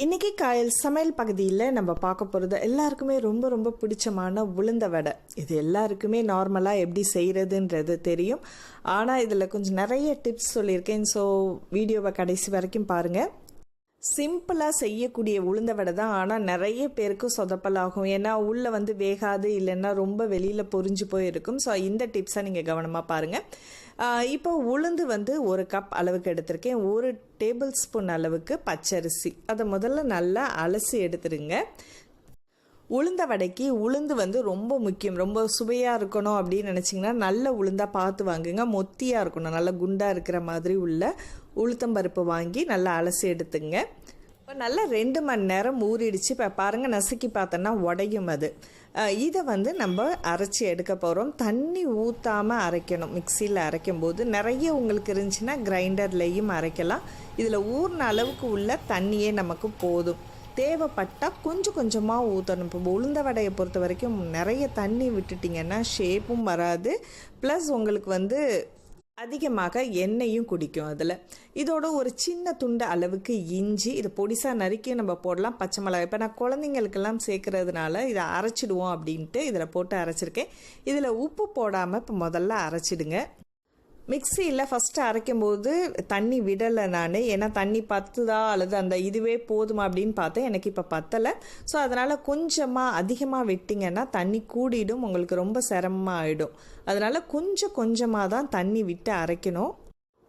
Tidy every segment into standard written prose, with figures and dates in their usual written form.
இன்றைக்கி காயல் சமையல் பகுதியில் நம்ம பார்க்க போகிறது எல்லாருக்குமே ரொம்ப ரொம்ப பிடிச்சமான உளுந்த வடை. இது எல்லாருக்குமே நார்மலாக எப்படி செய்கிறதுன்றது தெரியும். ஆனால் இதில் கொஞ்சம் நிறைய டிப்ஸ் சொல்லியிருக்கேன். ஸோ வீடியோவை கடைசி வரைக்கும் பாருங்கள். சிம்பிளாக செய்யக்கூடிய உளுந்த வடை தான், ஆனால் நிறைய பேருக்கு சொதப்பலாகும். ஏன்னா உள்ளே வேகாது, இல்லைன்னா ரொம்ப வெளியில் பொரிஞ்சு போயிருக்கும். ஸோ இந்த டிப்ஸை நீங்கள் கவனமாக பாருங்கள். இப்போ உளுந்து ஒரு கப் அளவுக்கு எடுத்திருக்கேன். 1 டேபிள் ஸ்பூன் அளவுக்கு பச்சரிசி, அதை முதல்ல நல்லா அலசி எடுத்துருங்க. உளுந்த வடைக்கு உளுந்து ரொம்ப முக்கியம். ரொம்ப சுவையாக இருக்கணும் அப்படின்னு நினச்சிங்கன்னா நல்ல உளுந்தாக பார்த்து வாங்குங்க. மொத்தியாக இருக்கணும், நல்லா குண்டாக இருக்கிற மாதிரி உள்ள உளுத்தம்பருப்பு வாங்கி நல்லா அலசி எடுத்துங்க. இப்போ நல்லா 2 மணி நேரம் ஊறிடுச்சு. இப்போ பாருங்கள், நசுக்கி பார்த்தோன்னா உடையும் அது. இதை நம்ம அரைச்சி எடுக்க போகிறோம். தண்ணி ஊற்றாமல் அரைக்கணும். மிக்சியில் அரைக்கும் போது நிறைய உங்களுக்கு இருந்துச்சுன்னா கிரைண்டர்லேயும் அரைக்கலாம். இதில் ஊறின அளவுக்கு உள்ள தண்ணியே நமக்கு போதும். தேவைப்பட்டால் கொஞ்சம் கொஞ்சமாக ஊற்றணும். இப்போ உளுந்த வடையை பொறுத்த வரைக்கும் நிறைய தண்ணி விட்டுட்டிங்கன்னா ஷேப்பும் வராது, ப்ளஸ் உங்களுக்கு அதிகமாக எண்ணெயும் குடிக்கும். அதில் இதோட ஒரு சின்ன துண்டு அளவுக்கு இஞ்சி, இது பொடிசாக நறுக்கி நம்ம போடலாம். பச்சை மிளகாய், இப்போ நான் குழந்தைங்களுக்கெல்லாம் சேர்க்கறதுனால இதை அரைச்சிடுவோம் அப்படின்ட்டு இதில் போட்டு அரைச்சிருக்கேன். இதில் உப்பு போடாமல் இப்போ முதல்ல அரைச்சிடுங்க. மிக்சியில் ஃபஸ்ட்டு அரைக்கும் போது தண்ணி விடலை நான், ஏன்னா தண்ணி பத்துதா அல்லது இதுவே போதுமா அப்படின்னு பார்த்தேன். எனக்கு இப்போ பத்தலை. ஸோ அதனால் கொஞ்சமாக அதிகமாக விட்டிங்கன்னா தண்ணி கூடிடும், உங்களுக்கு ரொம்ப சிரமமாக ஆகிடும். அதனால் கொஞ்சம் கொஞ்சமாக தான் தண்ணி விட்டு அரைக்கணும்.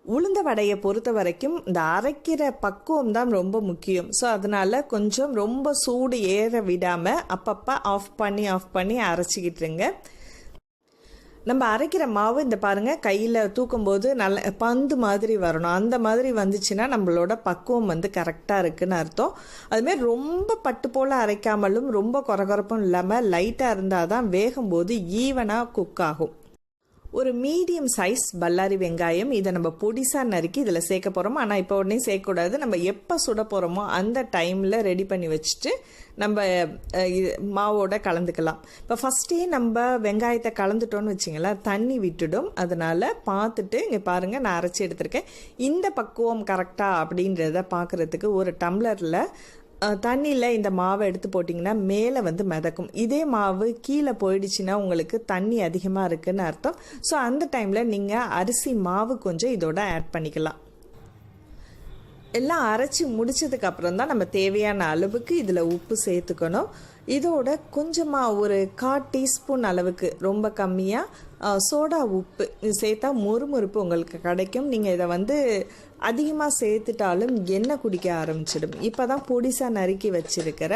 உளுந்த வடையை பொறுத்த வரைக்கும் இந்த அரைக்கிற பக்குவம் தான் ரொம்ப முக்கியம். ஸோ அதனால் கொஞ்சம் ரொம்ப சூடு ஏற விடாமல் அப்பப்போ ஆஃப் பண்ணி அரைச்சிக்கிட்டுருங்க. நம்ம அரைக்கிற மாவு இந்த பாருங்கள், கையில் தூக்கும்போது நல்ல பந்து மாதிரி வரணும். அந்த மாதிரி வந்துச்சுன்னா நம்மளோட பக்குவம் கரெக்டாக இருக்குதுன்னு அர்த்தம். அதுமாரி ரொம்ப பட்டு போல் அரைக்காமலும் ரொம்ப கொரகொரப்பும் இல்லாமல் லைட்டாக இருந்தால் தான் வேகும்போது ஈவனாக குக் ஆகும். ஒரு மீடியம் சைஸ் பல்லாரி வெங்காயம், இதை நம்ம பொடிசாக நறுக்கி இதில் சேர்க்க போகிறோம். ஆனால் இப்போ உடனே சேர்க்கக்கூடாது. நம்ம எப்போ சுட போகிறோமோ அந்த டைமில் ரெடி பண்ணி வச்சுட்டு நம்ம மாவோட கலந்துக்கலாம். இப்போ ஃபஸ்ட்டே நம்ம வெங்காயத்தை கலந்துட்டோன்னு வச்சிங்களேன், தண்ணி விட்டுடும். அதனால் பார்த்துட்டு இங்கே பாருங்கள், நான் அரைச்சி எடுத்திருக்கேன். இந்த பக்குவம் கரெக்டாக அப்படின்றத பார்க்குறதுக்கு ஒரு டம்ளரில் தண்ணியில் இந்த மாவை எடுத்து போட்டிங்கன்னா மேலே மிதக்கும். இதே மாவு கீழே போயிடுச்சுன்னா உங்களுக்கு தண்ணி அதிகமாக இருக்குதுன்னு அர்த்தம். ஸோ அந்த டைமில் நீங்கள் அரிசி மாவு கொஞ்சம் இதோட ஆட் பண்ணிக்கலாம். எல்லாம் அரைச்சி முடிச்சதுக்கப்புறம் தான் நம்ம தேவையான அளவுக்கு இதில் உப்பு சேர்த்துக்கணும். இதோட கொஞ்சமாக ஒரு 1/4 டீஸ்பூன் அளவுக்கு, ரொம்ப கம்மியாக சோடா உப்பு சேர்த்தா முறுமுறுப்பு உங்களுக்கு கிடைக்கும். நீங்கள் இதை அதிகமாக சேர்த்துட்டாலும் எண்ணெய் குடிக்க ஆரம்பிச்சிடும். இப்போ தான் பொடிசாக நறுக்கி வச்சிருக்கிற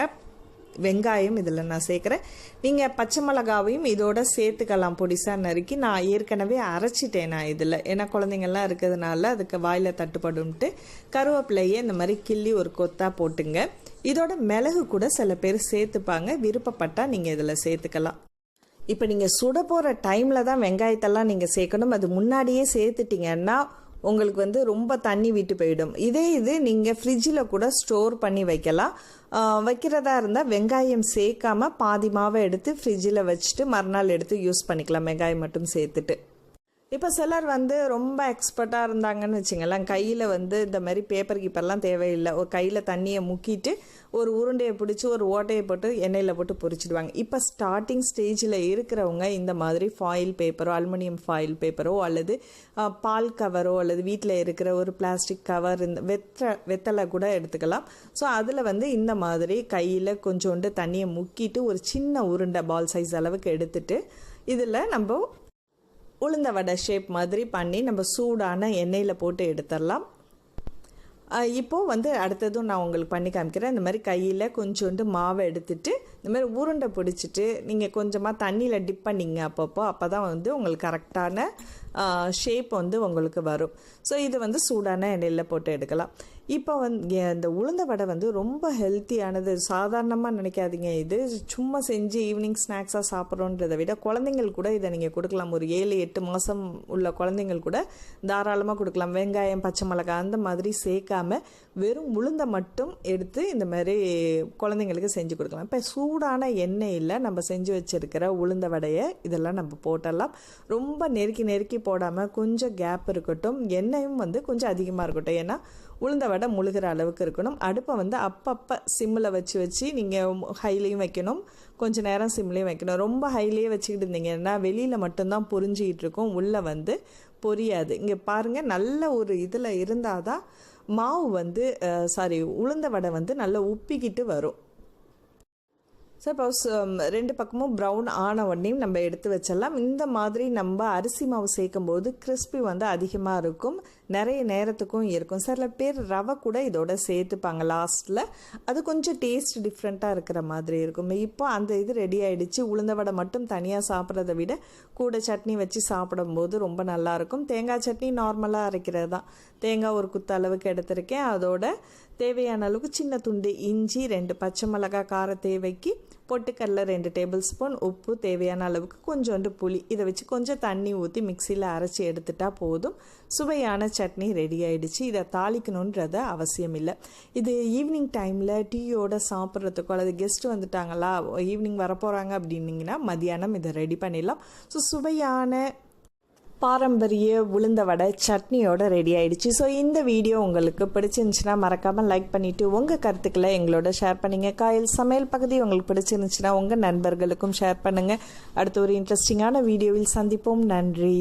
வெங்காயம் இதில் நான் சேர்க்குறேன். நீங்கள் பச்சை மிளகாவையும் இதோட சேர்த்துக்கலாம் பொடிசாக நறுக்கி. நான் ஏற்கனவே அரைச்சிட்டேன் நான் இதில், ஏன்னா குழந்தைங்கள்லாம் இருக்கிறதுனால அதுக்கு வாயில் தட்டுப்படும்ட்டு. கருவேப்பிலையே இந்த மாதிரி கிள்ளி ஒரு கொத்தாக போட்டுங்க. இதோட மிளகு கூட சில பேர் சேர்த்துப்பாங்க, விருப்பப்பட்டால் நீங்கள் இதில் சேர்த்துக்கலாம். இப்போ நீங்கள் சுட போகிற டைமில் தான் வெங்காயத்தெல்லாம் நீங்கள் சேர்க்கணும். அது முன்னாடியே சேர்த்துட்டிங்கன்னா உங்களுக்கு ரொம்ப தண்ணி விட்டு போயிடும். இது நீங்கள் ஃப்ரிட்ஜில் கூட ஸ்டோர் பண்ணி வைக்கலாம். வைக்கிறதா இருந்தால் வெங்காயம் சேர்க்காமல் பாதி மாவை எடுத்து ஃப்ரிட்ஜில் வச்சுட்டு மறுநாள் எடுத்து யூஸ் பண்ணிக்கலாம், வெங்காயம் மட்டும் சேர்த்துட்டு. இப்போ சிலர் ரொம்ப எக்ஸ்பர்ட்டாக இருந்தாங்கன்னு வச்சுங்களேன், கையில் இந்த மாதிரி பேப்பர் கீப்பர்லாம் தேவையில்லை. ஒரு கையில் தண்ணியை முக்கிட்டு ஒரு உருண்டையை பிடிச்சி ஒரு ஓட்டையை போட்டு எண்ணெயில் போட்டு பொரிச்சிடுவாங்க. இப்போ ஸ்டார்டிங் ஸ்டேஜில் இருக்கிறவங்க இந்த மாதிரி ஃபாயில் பேப்பரோ, அலுமினியம் ஃபாயில் பேப்பரோ, அல்லது பால் கவரோ, அல்லது வீட்டில் இருக்கிற ஒரு பிளாஸ்டிக் கவர், இந்த வெத்தலை கூட எடுத்துக்கலாம். ஸோ அதில் இந்த மாதிரி கையில் கொஞ்சோண்டு தண்ணியை முக்கிட்டு ஒரு சின்ன உருண்டை பால் சைஸ் அளவுக்கு எடுத்துட்டு இதில் நம்ம உளுந்த வடை ஷேப் மாதிரி பண்ணி நம்ம சூடான எண்ணெயில் போட்டு எடுத்துடலாம். இப்போது அடுத்ததும் நான் உங்களுக்கு பண்ணி காமிக்கிறேன். இந்த மாதிரி கையில் கொஞ்சோண்டு மாவை எடுத்துட்டு இந்த மாதிரி உருண்டை பிடிச்சிட்டு நீங்கள் கொஞ்சமாக தண்ணியில் டிப் பண்ணிங்க அப்போ தான் உங்களுக்கு கரெக்டான ஷேப் உங்களுக்கு வரும். ஸோ இது சூடான எண்ணெயில் போட்டு எடுக்கலாம். இப்போ இந்த உளுந்த வடை ரொம்ப ஹெல்த்தியானது. சாதாரணமாக நினைக்காதீங்க. இது சும்மா செஞ்சு ஈவினிங் ஸ்நாக்ஸாக சாப்பிட்றோன்றதை விட குழந்தைங்கள் கூட இதை நீங்கள் கொடுக்கலாம். ஒரு 7-8 மாதம் உள்ள குழந்தைங்கள் கூட தாராளமாக கொடுக்கலாம். வெங்காயம், பச்சை மிளகாய் அந்த மாதிரி சேர்க்காம வெறும் உளுந்தை மட்டும் எடுத்து இந்த மாதிரி குழந்தைங்களுக்கு செஞ்சு கொடுக்கலாம். இப்போ சூடான எண்ணெயில் நம்ம செஞ்சு வச்சுருக்கிற உளுந்த வடையை இதெல்லாம் நம்ம போட்டலாம். ரொம்ப நெருக்கி போடாமல் கொஞ்சம் கேப் இருக்கட்டும். எண்ணெயும் கொஞ்சம் அதிகமாக இருக்கட்டும். ஏன்னா உளுந்த வடை முழுகிற அளவுக்கு இருக்கணும். அடுப்பை வந்து அப்பப்போ சிம்மில் வச்சு நீங்கள் ஹைலையும் வைக்கணும், கொஞ்சம் நேரம் சிம்லேயும் வைக்கணும். ரொம்ப ஹைலேயே வச்சுக்கிட்டு இருந்தீங்கன்னா வெளியில் மட்டும்தான் பொரிஞ்சிக்கிட்டு இருக்கும், உள்ளே வந்து பொரியாது. இங்கே பாருங்கள், நல்ல ஒரு இதில் இருந்தால் தான் மாவு வந்து உளுந்த வடை வந்து நல்லா உப்பிக்கிட்டு வரும். சப்போஸ் ரெண்டு பக்கமும் ப்ரௌன் ஆன உடனேயும் நம்ம எடுத்து வச்சிடலாம். இந்த மாதிரி நம்ம அரிசி மாவு சேர்க்கும் போது கிறிஸ்பி வந்து அதிகமாக இருக்கும், நிறைய நேரத்துக்கும் இருக்கும். சில பேர் ரவை கூட இதோட சேர்த்துப்பாங்க லாஸ்ட்டில், அது கொஞ்சம் டேஸ்ட் டிஃப்ரெண்ட்டாக இருக்கிற மாதிரி இருக்கும். இப்போ அந்த இது ரெடி ஆகிடுச்சு. உளுந்த வடை மட்டும் தனியாக சாப்பிட்றத விட கூட சட்னி வச்சு சாப்பிடும்போது ரொம்ப நல்லாயிருக்கும். தேங்காய் சட்னி நார்மலாக அரைக்கிறது தான். தேங்காய் ஒரு குத்து அளவுக்கு எடுத்திருக்கேன். அதோட தேவையான அளவுக்கு சின்ன துண்டு இஞ்சி, 2 பச்சை மிளகாய் கார தேவைக்கு, பொட்டுக்கடலை 2 டேபிள் ஸ்பூன், உப்பு தேவையான அளவுக்கு, கொஞ்சோண்டு புளி, இதை வச்சு கொஞ்சம் தண்ணி ஊற்றி மிக்சியில் அரைச்சி எடுத்துட்டா போதும். சுவையான சட்னி ரெடி ஆகிடுச்சு. இதை தாளிக்கணுன்றது அவசியம் இல்லை. இது ஈவினிங் டைமில் டீயோட சாப்பிட்றதுக்கோ அல்லது கெஸ்ட் வந்துட்டாங்களா ஈவினிங் வரப்போகிறாங்க அப்படின்னிங்கன்னா மதியானம் இதை ரெடி பண்ணிடலாம். ஸோ சுவையான பாரம்பரிய உளுந்த வடை சட்னியோட ரெடி ஆகிடுச்சு. ஸோ இந்த வீடியோ உங்களுக்கு பிடிச்சிருந்துச்சுன்னா மறக்காமல் லைக் பண்ணிவிட்டு உங்கள் கருத்துக்களை எங்களோட ஷேர் பண்ணுங்கள். காயல் சமையல் பகுதி உங்களுக்கு பிடிச்சிருந்துச்சுன்னா உங்கள் நண்பர்களுக்கும் ஷேர் பண்ணுங்கள். அடுத்த ஒரு இன்ட்ரெஸ்டிங்கான வீடியோவில் சந்திப்போம். நன்றி.